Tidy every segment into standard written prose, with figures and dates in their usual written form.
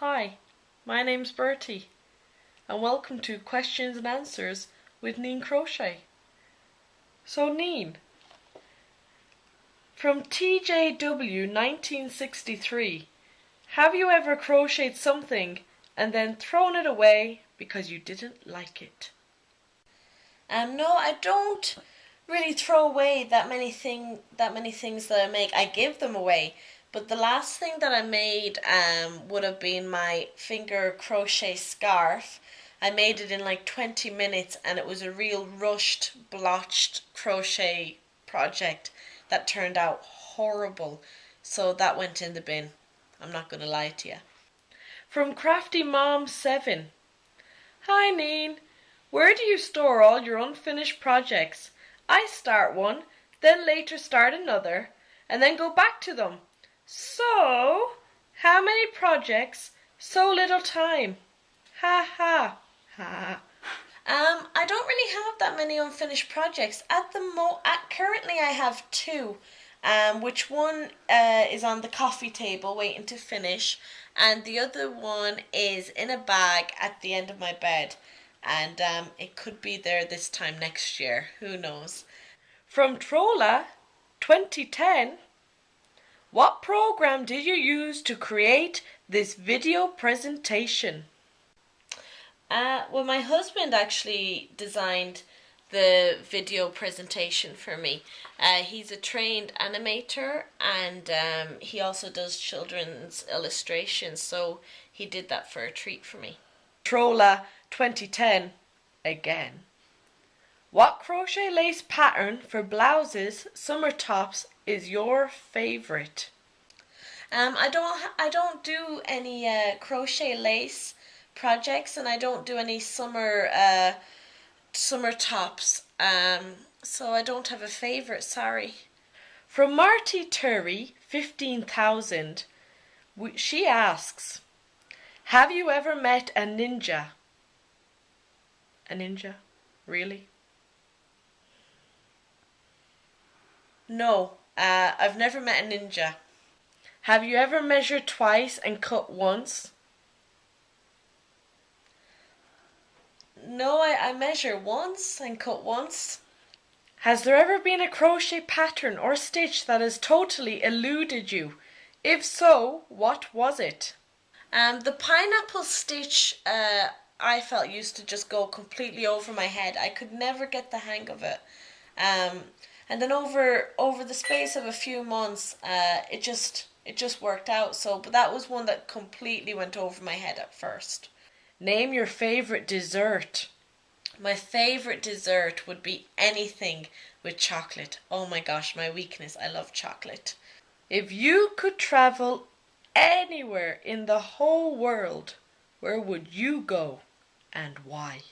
Hi, my name's Bertie, and welcome to Questions and Answers with Neen Crochet. So Neen, from TJW 1963, have you ever crocheted something and then thrown it away because you didn't like it? No, I don't really throw away that many things that I make. I give them away. But the last thing that I made would have been my finger crochet scarf. I made it in like 20 minutes and it was a real rushed, blotched crochet project that turned out horrible. So that went in the bin. I'm not going to lie to you. From Crafty Mom 7. Hi Neen, where do you store all your unfinished projects? I start one, then later start another, and then go back to them. So, how many projects, so little time? Ha ha ha. I don't really have that many unfinished projects. Currently I have two. Which one is on the coffee table waiting to finish, and the other one is in a bag at the end of my bed. And it could be there this time next year. Who knows? From Trolla 2010. What program did you use to create this video presentation? Well, my husband actually designed the video presentation for me. He's a trained animator and he also does children's illustrations, so he did that for a treat for me. Trolla 2010 again. What crochet lace pattern for blouses, summer tops is your favorite? I don't do any crochet lace projects, and I don't do any summer tops. So I don't have a favorite. Sorry. From Marty Turry 15,000, she asks, have you ever met a ninja? A ninja? Really? No, I've never met a ninja. Have you ever measured twice and cut once? No, I measure once and cut once. Has there ever been a crochet pattern or stitch that has totally eluded you? If so, what was it? The pineapple stitch I felt used to just go completely over my head. I could never get the hang of it. And then over the space of a few months, it just worked out. So, but that was one that completely went over my head at first. Name your favorite dessert. My favorite dessert would be anything with chocolate. Oh my gosh, my weakness. I love chocolate. If you could travel anywhere in the whole world, where would you go and why?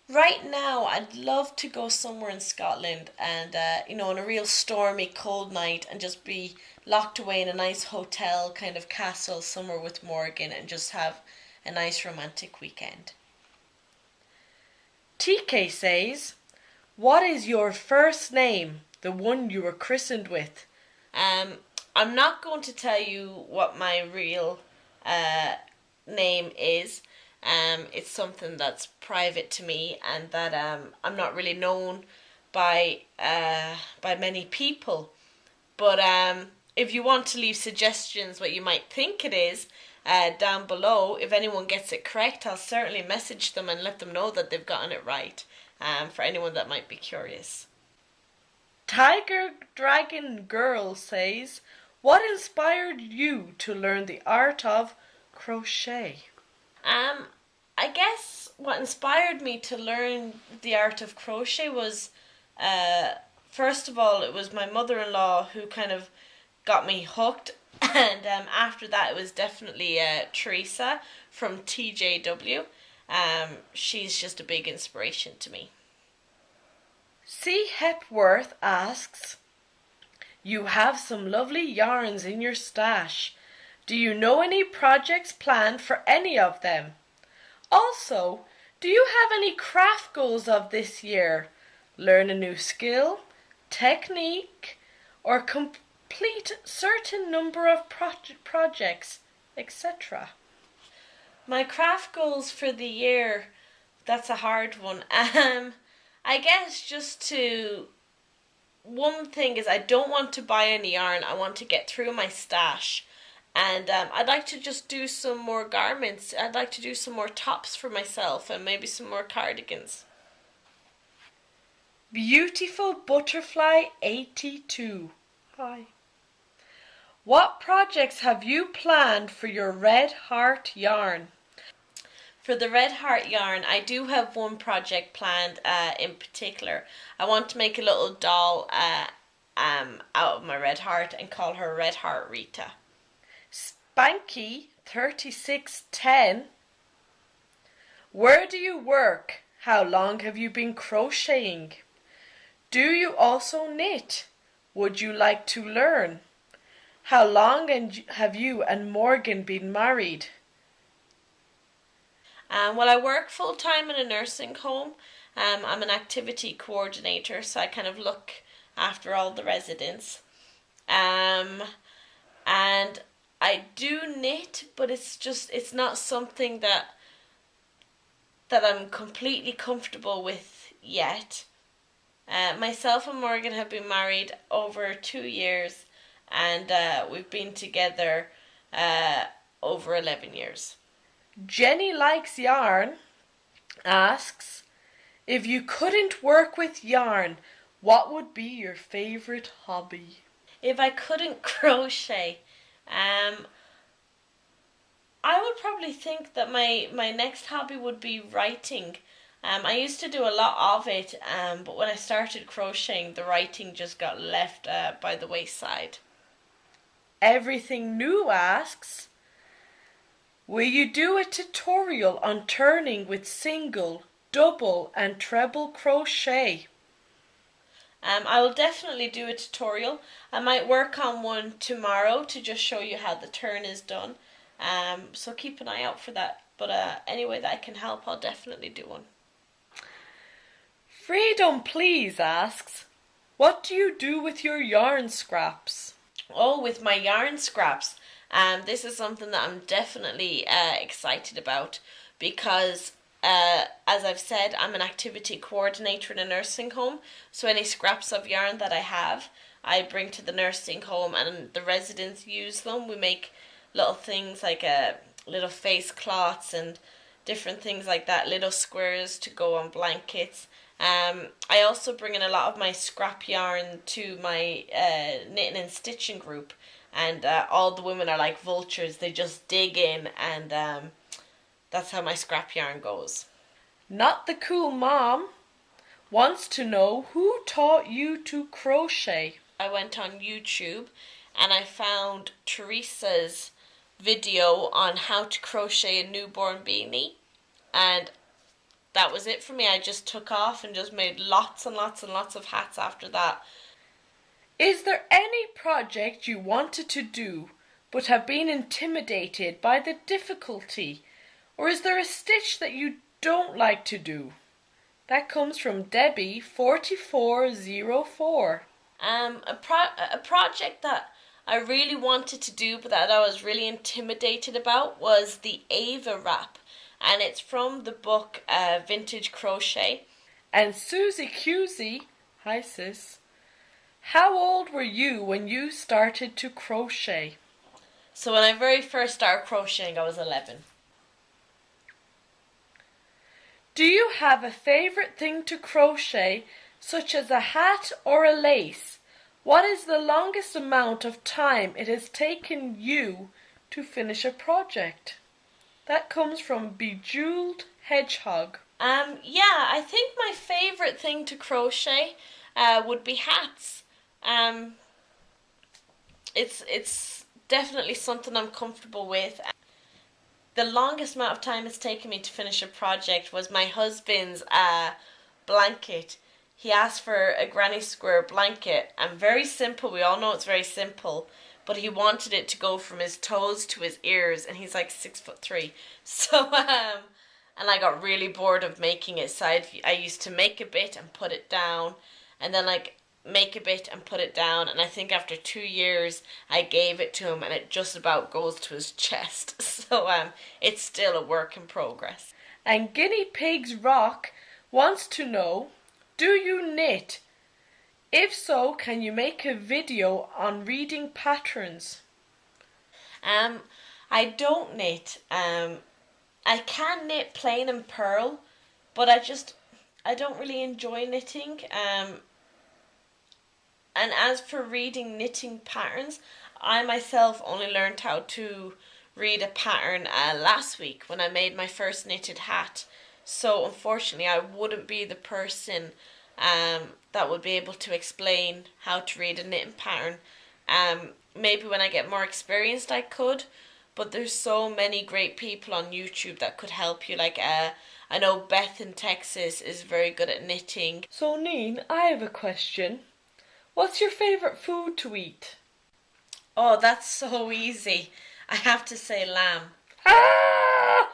Right now, I'd love to go somewhere in Scotland and, on a real stormy, cold night and just be locked away in a nice hotel kind of castle somewhere with Morgan and just have a nice romantic weekend. TK says, what is your first name, the one you were christened with? I'm not going to tell you what my real name is. It's something that's private to me and that I'm not really known by many people. But if you want to leave suggestions what you might think it is down below, if anyone gets it correct, I'll certainly message them and let them know that they've gotten it right, for anyone that might be curious. Tiger Dragon Girl says, what inspired you to learn the art of crochet? I guess what inspired me to learn the art of crochet was, first of all, it was my mother-in-law who kind of got me hooked, and after that it was definitely Teresa from TJW. She's just a big inspiration to me. C. Hepworth asks, you have some lovely yarns in your stash. Do you know any projects planned for any of them? Also, do you have any craft goals of this year? Learn a new skill, technique, or complete certain number of projects, etc. My craft goals for the year, that's a hard one. I guess one thing is I don't want to buy any yarn. I want to get through my stash. And I'd like to just do some more garments. I'd like to do some more tops for myself and maybe some more cardigans. Beautiful Butterfly 82. Hi. What projects have you planned for your Red Heart yarn? For the Red Heart yarn, I do have one project planned in particular. I want to make a little doll out of my Red Heart and call her Red Heart Rita. Spanky 3610. Where do you work? How long have you been crocheting? Do you also knit? Would you like to learn? How long have you and Morgan been married? Well, I work full-time in a nursing home. I'm an activity coordinator, so I kind of look after all the residents. And I do knit, but it's not something that I'm completely comfortable with yet. Myself and Morgan have been married over 2 years, and we've been together over 11 years. Jenny Likes Yarn asks, if you couldn't work with yarn, what would be your favourite hobby? If I couldn't crochet, I would probably think that my next hobby would be writing. I used to do a lot of it, but when I started crocheting, the writing just got left by the wayside. Everything New asks, will you do a tutorial on turning with single, double and treble crochet? I will definitely do a tutorial. I might work on one tomorrow to just show you how the turn is done. So keep an eye out for that. But any way that I can help, I'll definitely do one. Freedom Please asks, what do you do with your yarn scraps? Oh, with my yarn scraps. This is something that I'm definitely excited about because, as I've said, I'm an activity coordinator in a nursing home. So any scraps of yarn that I have, I bring to the nursing home and the residents use them. We make little things like little face cloths and different things like that, little squares to go on blankets. I also bring in a lot of my scrap yarn to my knitting and stitching group, and all the women are like vultures. They just dig in, and that's how my scrap yarn goes. Not the Cool Mom wants to know who taught you to crochet. I went on YouTube and I found Teresa's video on how to crochet a newborn beanie, and that was it for me. I just took off and just made lots and lots and lots of hats after that. Is there any project you wanted to do but have been intimidated by the difficulty? Or is there a stitch that you don't like to do? That comes from Debbie 4404. A project that I really wanted to do but that I was really intimidated about was the Ava wrap. And it's from the book Vintage Crochet. And Susie Cusey, hi sis, how old were you when you started to crochet? So when I very first started crocheting, I was 11. Do you have a favourite thing to crochet, such as a hat or a lace? What is the longest amount of time it has taken you to finish a project? That comes from Bejeweled Hedgehog. Yeah, I think my favourite thing to crochet would be hats. It's definitely something I'm comfortable with. The longest amount of time it's taken me to finish a project was my husband's blanket. He asked for a granny square blanket, and very simple. We all know it's very simple. But he wanted it to go from his toes to his ears, and he's like 6'3". So, and I got really bored of making it. So I used to make a bit and put it down, and then like make a bit and put it down, and I think after 2 years I gave it to him and it just about goes to his chest. So it's still a work in progress. And Guinea Pigs Rock wants to know, do you knit? If so, can you make a video on reading patterns? Um, I don't knit. I can knit plain and purl, but I don't really enjoy knitting. And as for reading knitting patterns, I myself only learned how to read a pattern last week when I made my first knitted hat. So unfortunately, I wouldn't be the person that would be able to explain how to read a knitting pattern. Maybe when I get more experienced, I could. But there's so many great people on YouTube that could help you. Like I know Beth in Texas is very good at knitting. So Neen, I have a question. What's your favourite food to eat? Oh, that's so easy. I have to say lamb. Ah!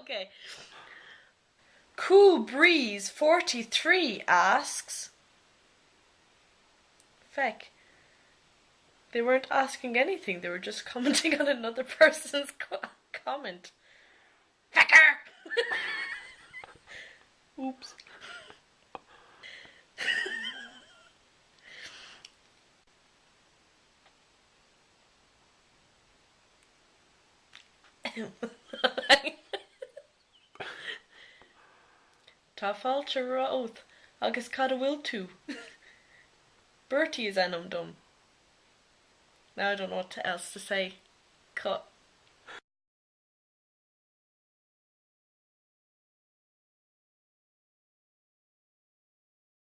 Okay. Cool Breeze 43 asks, Feck, they weren't asking anything, they were just commenting on another person's comment. Fecker! Oops. Tá fáilte ráth agus cad a bhfuil tú. Bertie is enum dum. Now I don't know what else to say. Cut.